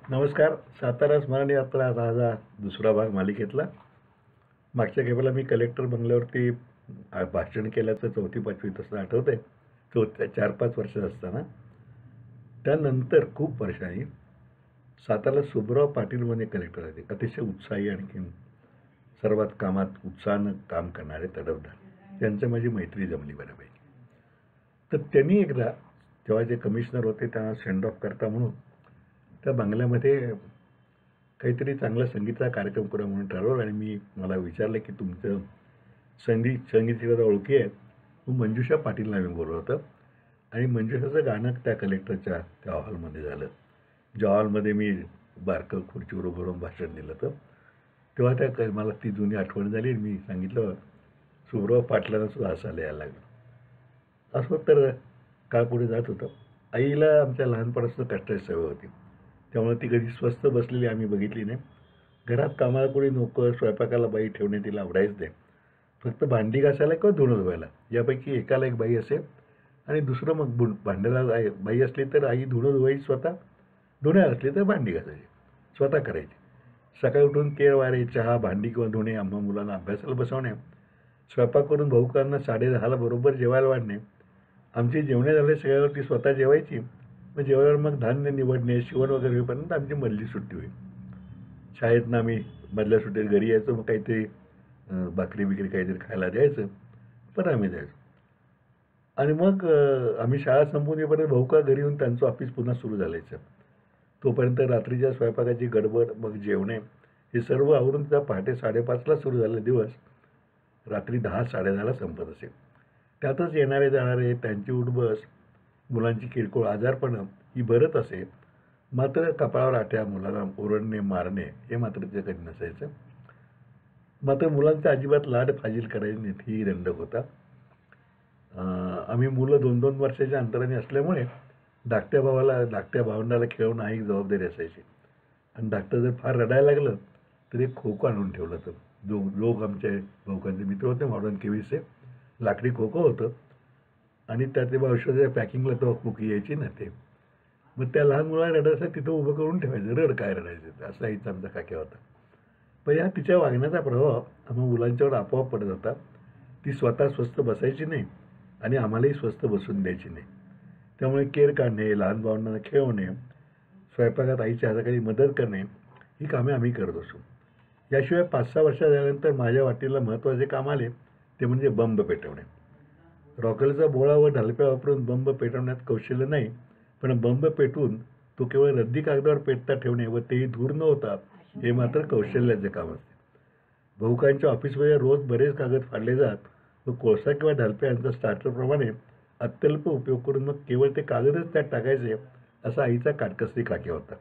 नमस्कार. सातारा स्मरण यात्रा हा दुसरा भाग मालिकेतला. मागच्या खेपेला मी कलेक्टर बंगल्यावरती भाषण केल्याचं 4थी-5वी तसं आठवतंय. 4-5 वर्षात असताना. त्यानंतर खूप वर्षांनी साताराला सुब्बराव पाटील म्हणून कलेक्टर आले. अतिशय उत्साही आणखीन सर्वात कामात उत्साहानं काम करणारे तडफदार. त्यांचं माझी मैत्री जमली बऱ्यापैकी. तर त्यांनी एकदा तेव्हा जे कमिशनर होते त्यांना सेंड ऑफ करता म्हणून त्या बंगल्यामध्ये काहीतरी चांगला संगीताचा कार्यक्रम करूया म्हणून ठरवलं आणि मला विचारलं की तुमचं संगीत ओळखी आहे. मग मंजुषा पाटीलला मी बोलवलं होतं आणि मंजुषाचं गाणं त्या कलेक्टरच्या त्या हॉलमध्ये झालं. ज्या हॉलमध्ये मी बारकं खुर्चीवर उभं राहून भाषण दिलं होतं तेव्हा मला ती जुनी आठवण झाली. मी सांगितलं सुब्बराव पाटलांना सुद्धा हसायला यायला लागलं. असं तर काळ पुढे जात होतं. आईला आमच्या लहानपणापासून कष्टाची सवय होती, त्यामुळे ती कधी स्वस्त बसलेली आम्ही बघितली नाही. घरात कामाला कोणी नोकर, स्वयंपाकाला बाई ठेवणे तिला आवडायच नाही. फक्त भांडी घासायला किंवा धुणं धुवायला यापैकी एकाला एक बाई असे आणि दुसरं मग भांड्याला बाई असली तर आई धुणं धुवायची स्वतः, धुण्या असली तर भांडी घासायची स्वतः करायची. सकाळी उठून केळ वारे, चहा, भांडी किंवा धुणे, आम्हा मुलांना अभ्यासाला बसवणे, स्वयंपाक करून भाऊकांना 10:30ला बरोबर जेवायला वाढणे. आमची जेवणे झाले सगळ्यावरती स्वतः जेवायची. मग जेवल्यावर मग धान्य निवडणे, शिवण वगैरे होईपर्यंत आमची मधली सुट्टी होईल. शाळेतनं आम्ही मधल्या सुट्टीत घरी यायचो. मग काहीतरी भाकरी बिकरी काहीतरी खायला द्यायचं, पण आम्ही द्यायचो. आणि मग आम्ही शाळा संपवून येईपर्यंत भाऊका घरी येऊन त्यांचं ऑफिस पुन्हा सुरू झालायचं. तोपर्यंत रात्रीच्या स्वयंपाकाची गडबड, मग जेवणे, हे सर्व आवरून त्या पहाटे 5:30ला सुरू झालेला दिवस रात्री 10-10:30ला संपत असे. त्यातच येणारे जाणारे, त्यांची उठबस, मुलांची किरकोळ आजारपणं ही भरत असे. मात्र कपाळावर आठ्या, मुलांना ओरडणे, मारणे हे मात्र ते कधी नसायचं. मात्र मुलांचा अजिबात लाड फाजील करायचे नाहीत ही दंडक होता. आम्ही मुलं 2-2 वर्षाच्या अंतराने असल्यामुळे धाकट्या भावंडाला खेळवणं ही एक जबाबदारी असायची. आणि धाकटं जर फार रडायला लागलं तर एक खो-खो आणून ठेवलं होतं. लोक आमचे भाऊकांचे मित्र होते, मॉडर्न केवीसचे. लाकडी खो-खो होतं आणि त्यातले औषधाच्या पॅकिंगला तेव्हा खोकी यायची ना ते. मग त्या लहान मुलाला रडायचं तिथं उभं करून ठेवायचं. रड काय रडायचं, असा आईचा आमचा काक्या होता. पण या तिच्या वागण्याचा प्रभाव आम्हा मुलांच्यावर आपोआप पडत होता. ती स्वतः स्वस्थ बसायची नाही आणि आम्हालाही स्वस्थ बसून द्यायची नाही. त्यामुळे केर काढणे, लहान भावंडांना खेळवणे, स्वयंपाकात आईच्या हाताखाली मदत करणे ही कामे आम्ही करत असू. याशिवाय 5-6 वर्ष झाल्यानंतर माझ्या वाटेला महत्त्वाचे काम आले, ते म्हणजे बंब पेटवणे. रॉकेलचा बोळा व ढालप्या वापरून बंब पेटवण्यात कौशल्य नाही, पण बंब पेटवून तो केवळ रद्दी कागदावर पेटता ठेवणे व तेही धूर न होता हे मात्र कौशल्याचे काम असते. भाऊकांच्या ऑफिसमध्ये रोज बरेच कागद फाडले जात व कोळसा किंवा ढालप्या यांचा स्टार्टरप्रमाणे अत्यल्प उपयोग करून मग केवळ ते कागदच त्यात टाकायचे असा आईचा काटकसरी काक्या होता.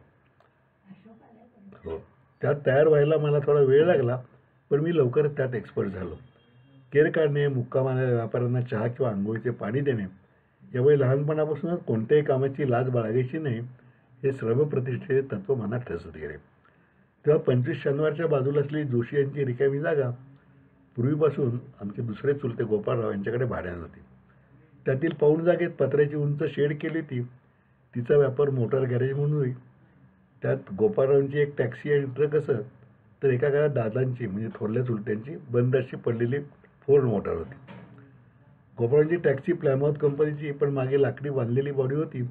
हो, त्यात तयार व्हायला मला थोडा वेळ लागला, पण मी लवकरच त्यात एक्सपर्ट झालो. केर काढणे, मुक्कामाला व्यापाऱ्यांना चहा किंवा आंघोळीचे पाणी देणे, यावेळी लहानपणापासूनच कोणत्याही कामाची लाज बाळगायची नाही हे श्रमप्रतिष्ठेचे तत्त्व मनात ठसत गेले. तेव्हा 25 शनिवारच्या बाजूला असलेली जोशी यांची रिकामी जागा पूर्वीपासून आमचे दुसरे चुलते गोपाळराव यांच्याकडे भाड्यानं होती. त्यातील पाऊण जागेत पत्र्याची उंच शेड केली होती. तिचा व्यापार मोटार गॅरेज म्हणून होई. त्यात गोपाळरावांची एक टॅक्सी आणि ट्रक असत, तर एका काळात दादांची म्हणजे थोरल्या चुलत्यांची बंद अशी पडलेली फोर्ड मोटार होती. गोपाळरावांची टॅक्सी प्लायमाउथ कंपनीची, पण मागे लाकडी बांधलेली बॉडी होती.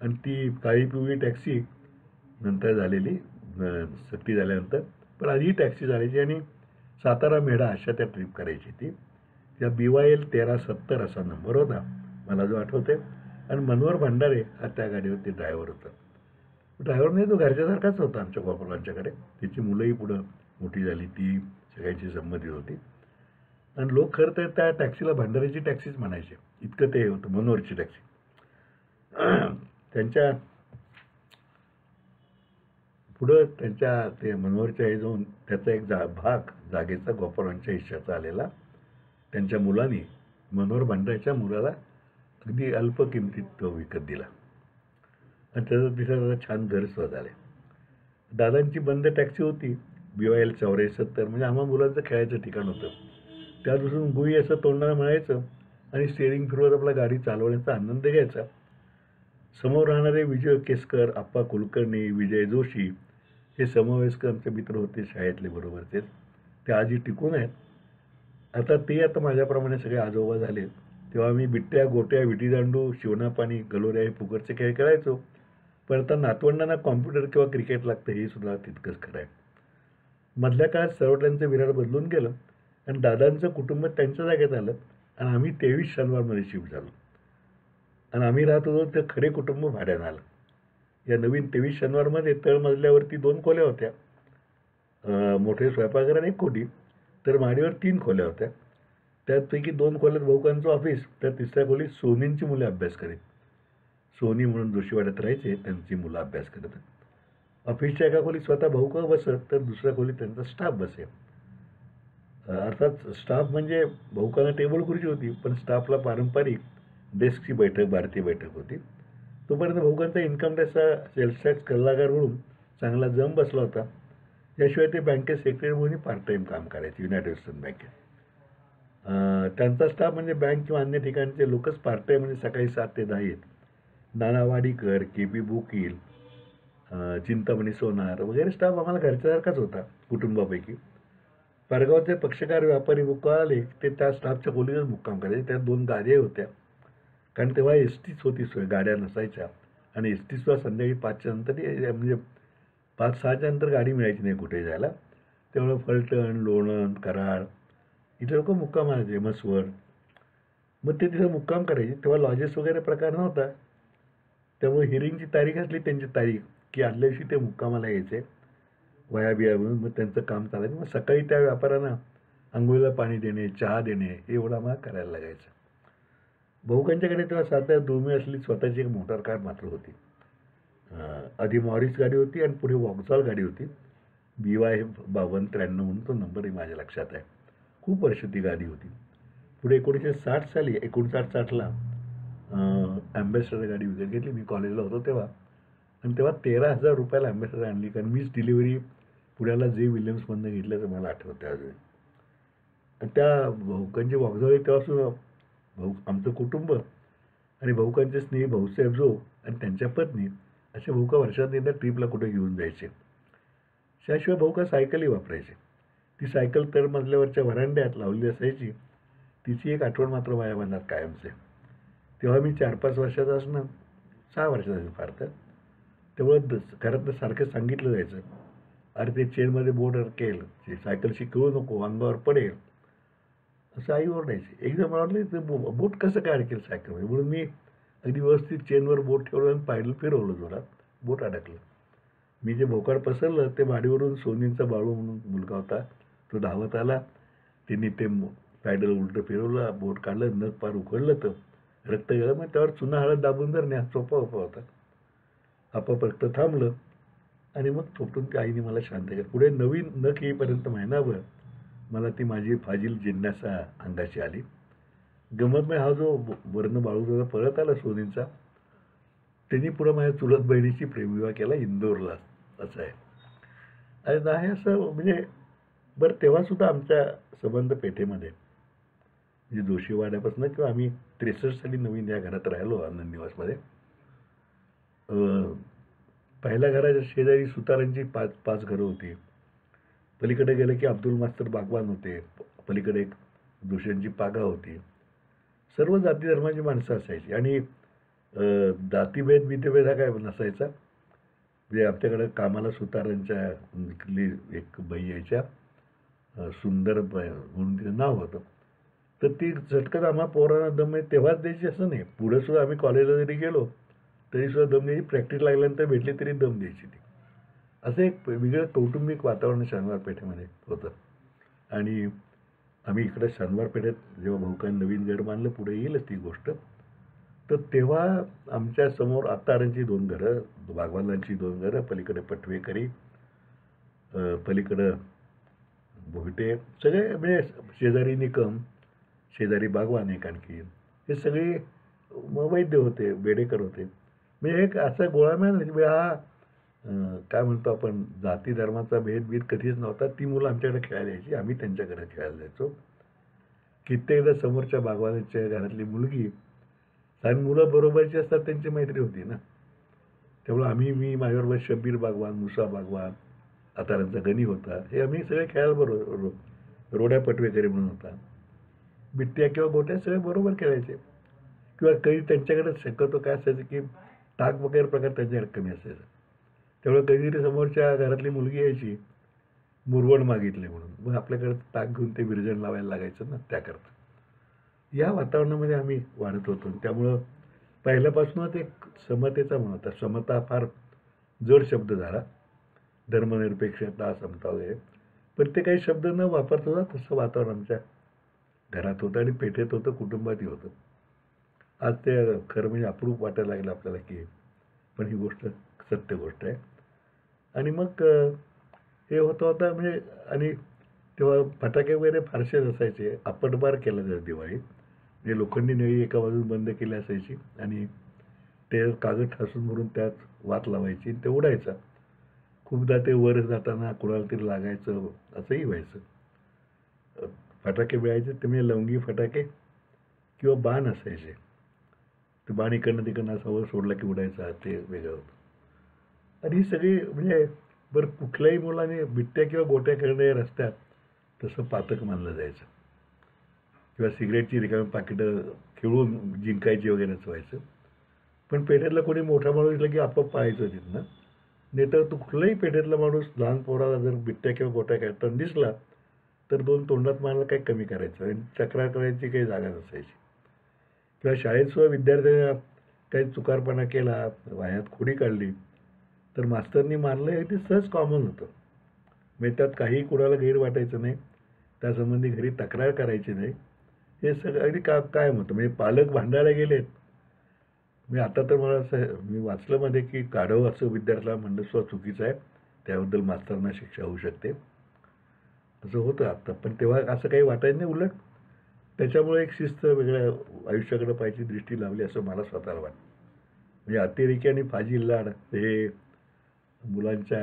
आणि ती काळी पिवळी टॅक्सी नंतर झालेली, सक्ती झाल्यानंतर, पण आधी टॅक्सी चालायची आणि सातारा मेढा अशा त्या ट्रिप करायची. त्या BYL 1370 असा नंबर होता मला जो आठवते. आणि मनोहर भंडारे हा त्या गाडीवरती ड्रायव्हर होता. ड्रायव्हर नाही, तो घरच्यासारखाच होता आमच्या गोपाळरावांच्याकडे. त्याची मुलंही पुढं मोठी झाली, ती सगळ्यांची संमती होती. आणि लोक खरं तर त्या टॅक्सीला भंडाऱ्याची टॅक्सीच म्हणायचे, इतकं ते होतं मनोहरची टॅक्सी. त्यांच्या पुढं त्यांच्या ते मनोहरच्या हे जाऊन त्याचा एक भाग जागेचा गोपाळरावांच्या हिश्श्याचा आलेला त्यांच्या मुलांनी मनोहर भंडाऱ्याच्या मुलाला अगदी अल्प किमतीत तो विकत दिला आणि त्याचा छान घर झाले. दादांची बंद टॅक्सी होती BYL 74, म्हणजे आम्हा मुलांचं खेळायचं ठिकाण होतं. त्यापासून गुई असं तोंडाला मिळायचं आणि स्टेअरिंग फिरवत आपला गाडी चालवण्याचा आनंद घ्यायचा. समोर राहणारे विजय केसकर, आप्पा कुलकर्णी, विजय जोशी हे समवयस्क आमचे मित्र होते शाळेतले बरोबरचे. ते आजही टिकून आहेत. आता माझ्याप्रमाणे सगळे आजोबा झाले. तेव्हा मी बिट्ट्या, गोट्या, विटीदांडू, शिवणापाणी, गलोऱ्या हे फुकटचे खेळ खेळायचो. पण आता नातवंडांना कॉम्प्युटर किंवा क्रिकेट लागतं हे सुद्धा तितकंच खरं आहे. मधल्या काळात सर्वट्यांचं विराट बदलून गेलं आणि दादांचं कुटुंब त्यांच्या जागेत आलं आणि आम्ही 23 शनिवारमध्ये शिफ्ट झालो आणि आम्ही राहत होतो ते खरे कुटुंब भाड्यानं आलं. या नवीन 23 शनिवारमध्ये तळमजल्यावरती 2 खोल्या होत्या, मोठे स्वयंपाकघर आणि 1 खोली. तर माडीवर 3 खोल्या होत्या. त्यापैकी 2 खोल्यात भाऊकांचं ऑफिस, तर तिसऱ्या खोलीत सोनींची मुलं अभ्यास करीत. सोनी म्हणून जोशीवाड्यात राहायचे, त्यांची मुलं अभ्यास करत. ऑफिसच्या एका खोलीत स्वतः भाऊका बसत, तर दुसऱ्या खोलीत त्यांचा स्टाफ बसे. अर्थात स्टाफ म्हणजे भाऊकांना टेबल खुर्ची होती, पण स्टाफला पारंपरिक डेस्कची बैठक, भारतीय बैठक होती. तोपर्यंत भाऊकांचा इन्कम टॅक्सचा सेल्स टॅक्स सल्लागार म्हणून चांगला जम बसला होता. याशिवाय ते बँकेत सेक्रेटरी म्हणून पार्ट टाईम काम करायचे युनायटेड वेस्टर्न बँकेत. त्यांचा स्टाफ म्हणजे बँक किंवा अन्य ठिकाणचे लोकच पार्ट टाईम म्हणजे सकाळी 7 ते 10 येत. नाना वाडीकर, के पी बोकील, चिंतामणी सोनार वगैरे स्टाफ आम्हाला घरच्यासारखाच होता कुटुंबापैकी. परगावचे पक्षकार व्यापारी मुक्काम आले ते त्या स्टाफच्या खोलीतच मुक्काम करायचे. त्यात 2 गाद्या होत्या, कारण तेव्हा एस टीच होती सोय, गाड्या नसायच्या आणि एस टीसुद्धा संध्याकाळी 5च्या नंतर म्हणजे 5-6च्या नंतर गाडी मिळायची नाही कुठे जायला. त्यामुळे फलटण, लोणंद, कराड इथे लोक मुक्काम आणायचे, मसवड. मग ते तिथं मुक्काम करायचे. तेव्हा लॉजेस वगैरे प्रकार नव्हता. त्यामुळे हिअरिंगची तारीख असली त्यांची तारीख की आदल्या दिवशी ते मुक्कामाला यायचे वया बिया म्हणून. मग त्यांचं काम चालायचं. मग सकाळी त्या व्यापाऱ्यांना अंघोळीला पाणी देणे, चहा देणे हे एवढं आम्हाला करायला लागायचं. भाऊकांच्याकडे तेव्हा साध्या दुर्मिळ असलेली स्वतःची एक मोटार कार मात्र होती. आधी मॉरिस गाडी होती आणि पुढे वॉक्सॉल गाडी होती. BY 5293 म्हणून तो नंबरही माझ्या लक्षात आहे. खूप वर्ष ती गाडी होती. पुढे 1960 साली 59-60ला ॲम्बॅसेडर गाडी विकत घेतली. मी कॉलेजला होतो तेव्हा. आणि तेव्हा 13,000 रुपयाला ॲम्बॅसेडर आणली, कारण मीच डिलिव्हरी पुण्याला जे विल्यम्समधनं घेतल्याचं मला आठवतं अजून. आणि त्या भाऊकांची वॉक्सॉल तेव्हासुद्धा आमचं कुटुंब आणि भाऊकांचे स्नेही भाऊसाहेब जो आणि त्यांच्या पत्नी असे भाऊका वर्षात एकदा ट्रीपला कुठे घेऊन जायचे. त्याशिवाय भाऊका सायकलही वापरायचे. ती सायकल तळमजल्यावरच्या व्हरांड्यात लावलेली असायची. तिची एक आठवण मात्र माझ्या मनात कायमचे. तेव्हा मी 4-5 वर्षाचा असणं, 6 वर्षाचा असेल फार तर. तेव्हा घरातनं सारखं सांगितलं जायचं, अरे ते चेनमध्ये बोट अडकेल, सायकल शिकवू नको, अंगावर पडेल, असं आई ओरडायची. एकदा मला वाटलं ते बोट कसं काय अडकेल सायकलमध्ये, म्हणून मी अगदी व्यवस्थित चेनवर बोट ठेवलं आणि पायडल फिरवलं जोरात, बोट अडकलं. मी जे भोकाड पसरलं ते माडीवरून सोनींचा बाळू म्हणून मुलगा होता, तो धावत आला. त्यांनी ते पॅडल उलटं फिरवलं, बोट काढलं, नख पार उघडलं, तर रक्त गेलं. मग त्यावर चुना हळद दाबून जर न्या सोपा होता. आपोआप रक्त थांबलं आणि मग थोपटून त्या आईने मला शांत केलं. पुढे नवीन नख येईपर्यंत महिनाभर मला ती माझी फाजील जिज्ञासा अंगाशी आली. गमत हा जो वर्ण बाळू परत आला सोनींचा, त्यांनी पुढं माझ्या चुलत बहिणीची प्रेमविवाह केला इंदोरला, असं आहे. आणि नाही असं म्हणजे बरं. तेव्हासुद्धा आमच्या संबंध पेठेमध्ये म्हणजे जोशीवाड्यापासून किंवा आम्ही 63 साली नवीन या घरात राहिलो आनंद निवासमध्ये. पहिल्या घराच्या शेजारी सुतारांची 5 घरं होती. पलीकडे गेलं की अब्दुल मास्तर बागवान होते. पलीकडे एक जोशींची पागा होती. सर्व जाती धर्माची माणसं असायची आणि जातीभेद बितेभेद हा काय नसायचा. म्हणजे आमच्याकडं कामाला सुतारांच्या एक बाई यायच्या, सुंदर म्हणून तिचं नाव होतं. तर ती झटकत आम्हा पोरांना दम तेव्हाच द्यायची असं नाही. पुढे सुद्धा आम्ही कॉलेजला जरी गेलो तरी सुद्धा दम द्यायची. प्रॅक्टिस लागल्यानंतर भेटली तरी दम द्यायची ती. असं एक वेगळं कौटुंबिक वातावरण शनिवार पेठेमध्ये होतं. आणि आम्ही इकडे शनिवार पेठेत जेव्हा भाऊकांनी नवीन घर बांधलं, पुढे येईलच ती गोष्ट, तर तेव्हा आमच्या समोर आत्तारांची 2 घरं, बागवानांची 2 घरं, पलीकडे पटवेकरी, पलीकडं भोईटे, सगळे म्हणजे शेजारी निकम, शेजारी बागवान एक आणखी, हे सगळे वैद्य होते, बेडेकर होते. म्हणजे एक असा गोळामेळ म्हणजे हा काय म्हणतो आपण, जाती धर्माचा भेदभेद कधीच नव्हता. ती मुलं आमच्याकडे खेळायला यायची, आम्ही त्यांच्या घरात खेळायला जायचो. कित्येकदा समोरच्या बागवानाच्या घरातली मुलगी आणि मुलं बरोबरची असतात त्यांची मैत्री होती ना. त्यामुळे मी माझ्याबरोबर शब्बीर बागवान, मुसा बागवान, आतारांचा गणी होता. हे आम्ही सगळे खेळायला बरोबर. रोड्या पटवेकरी म्हणून होता. बिट्ट्या किंवा गोट्या सगळे बरोबर खेळायचे. किंवा काही त्यांच्याकडे शक्यतो काय असायचं की टाक वगैरे प्रकार त्यांच्याकडे कमी असायचा. त्यामुळे कधीतरी समोरच्या घरातली मुलगी यायची, मुरवण मागितले म्हणून. मग आपल्याकडे ताक घेऊन ते विरजण लावायला लागायचं ना त्याकरता. या वातावरणामध्ये आम्ही वाढत होतो. त्यामुळं पहिल्यापासूनच एक समतेचा म्हण होता. समता फार जड शब्द झाला. धर्मनिरपेक्षता, समता वगैरे. पण ते काही शब्द न वापरता तसं वातावरण आमच्या घरात होतं आणि पेठेत होतं, कुटुंबातही होतं. आज ते खरं म्हणजे अप्रूप वाटायला लागलं आपल्याला की पण ही गोष्ट सत्य गोष्ट आहे. आणि मग हे होता म्हणजे आणि तेव्हा फटाके वगैरे फारसे नसायचे. आपटबार केला जायचा दिवाळीत. म्हणजे लोखंडी नळी एका बाजून बंद केली असायची आणि ते कागद ठासून भरून त्यात वात लावायची आणि ते उडायचा. खूपदा ते वर जाताना कुणाला तरी लागायचं, असंही व्हायचं. फटाके मिळायचे ते म्हणजे लवंगी फटाके किंवा बाण असायचे. ते बाण इकडनं तिकडनं असा वर सोडला की उडायचा, ते वेगळं होतं. आणि ही सगळी म्हणजे बरं कुठल्याही मुलाने बिट्ट्या किंवा गोट्या खेळणं हे रस्त्यात तसं पातक मानलं जायचं. किंवा सिगरेटची रिकामी पाकिटं खेळून जिंकायची वगैरे असं व्हायचं. पण पेठेतला कोणी मोठा माणूस दिसला की आपोआप पळायचं तिथनं. नाही तर तो कुठलाही पेठेतला माणूस लहान पोराला जर बिट्ट्या किंवा गोट्या खेळताना दिसला तर दोन तोंडात मारायला काही कमी करायचं आणि तक्रार करायची काही जागा नसायची. किंवा शाळेत सुद्धा विद्यार्थ्यांना काही चुकारपणा केला, वाह्यात खोडी काढली तर मास्तरनी मारलं हे ते सहज कॉमन होतं. म्हणजे त्यात काही कुणाला गैर वाटायचं नाही. त्यासंबंधी घरी तक्रार करायची नाही. हे सगळं अगदी कायम होतं. म्हणजे पालक भांडायला गेलेत. मी आता तर मला असं मी वाचलं मध्ये की काढव असं विद्यार्थ्याला म्हणणं सुद्धा चुकीचं आहे. त्याबद्दल मास्तरांना शिक्षा होऊ शकते. असं होतं आत्ता. पण तेव्हा असं काही वाटायचं नाही. उलट त्याच्यामुळे एक शिस्त वेगळ्या आयुष्याकडे पाहायची दृष्टी लावली असं मला स्वतःला वाटतं. म्हणजे अतिरेकी आणि फाजील लाड हे मुलांच्या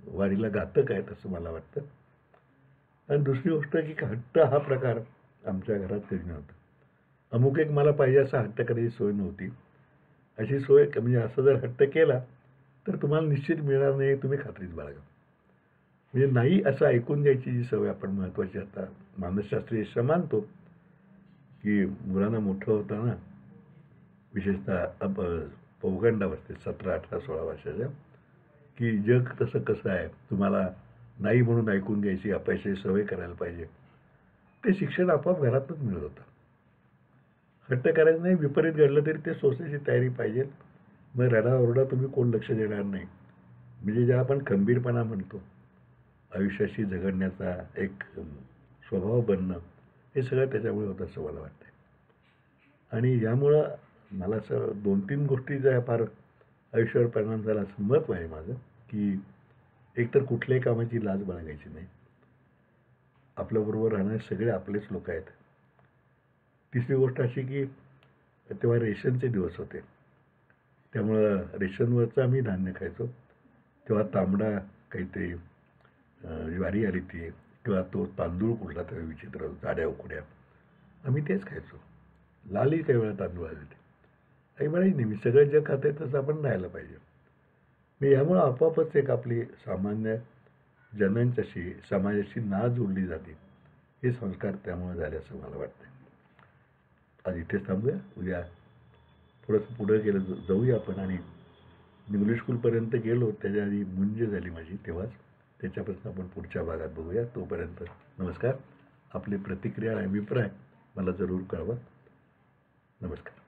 वाढीला घातक आहेत असं मला वाटतं. आणि दुसरी गोष्ट की हट्ट हा प्रकार आमच्या घरात कधी नव्हता. अमुक एक मला पाहिजे असा हट्ट करायची सोय नव्हती. अशी सोय म्हणजे असं जर हट्ट केला तर तुम्हाला निश्चित मिळणार नाही, तुम्ही खात्रीत बाळगा. म्हणजे नाही असं ऐकून घ्यायची जी सवय आपण महत्त्वाची आता मानसशास्त्रीय मानतो की मुलांना मोठं होताना विशेषतः पौगंडावस्थेत 17, 18, 16 वर्षाच्या की जग तसं कसं आहे, तुम्हाला नाही म्हणून ऐकून घ्यायची अपयशाची सवय करायला पाहिजे. ते शिक्षण आपोआप घरातूनच मिळत होतं. हट्ट करायचं नाही, विपरीत घडलं तरी ते सोसायची तयारी पाहिजे. मग रडाओरडा तुम्ही कोण लक्ष देणार नाही. म्हणजे ज्या आपण खंबीरपणा म्हणतो, आयुष्याशी झगडण्याचा एक स्वभाव बनणं, हे सगळं त्याच्यामुळे होतं असं मला वाटतं. आणि यामुळं मला असं 2-3 गोष्टी ज्या फार आयुष्यावर परिणाम झाला असं मत आहे माझं की एकतर कुठल्याही कामाची लाज बाळगायची नाही. आपल्याबरोबर राहणारे सगळे आपलेच लोक आहेत. तिसरी गोष्ट अशी की तेव्हा रेशनचे दिवस होते. त्यामुळं रेशनवरचं आम्ही धान्य खायचो. तेव्हा तांबडा काहीतरी ज्वारी आली ती किंवा तो तांदूळ कुठला तरी विचित्र जाड्या उकड्या, आम्ही तेच खायचो. लालही काही वेळा तांदूळ आले ते. काही वेळाही नाही, मी सगळं जग खात आहे तसं आपण राहायला पाहिजे. मी यामुळं आपोआपच एक आपली सामान्य जनांच्याशी समाजाशी नाळ जोडली जाते. हे संस्कार त्यामुळे झाले असं मला वाटतं. आज इथेच थांबूया. उद्या थोडंसं पुढं गेलं जाऊया आपण. आणि इंग्लिश स्कूलपर्यंत गेलो त्याच्या आधी मुंज झाली माझी तेव्हाच. त्याच्यापासून आपण पुढच्या भागात बघूया. तोपर्यंत नमस्कार. आपली प्रतिक्रिया आणि अभिप्राय मला जरूर कळवा. नमस्कार.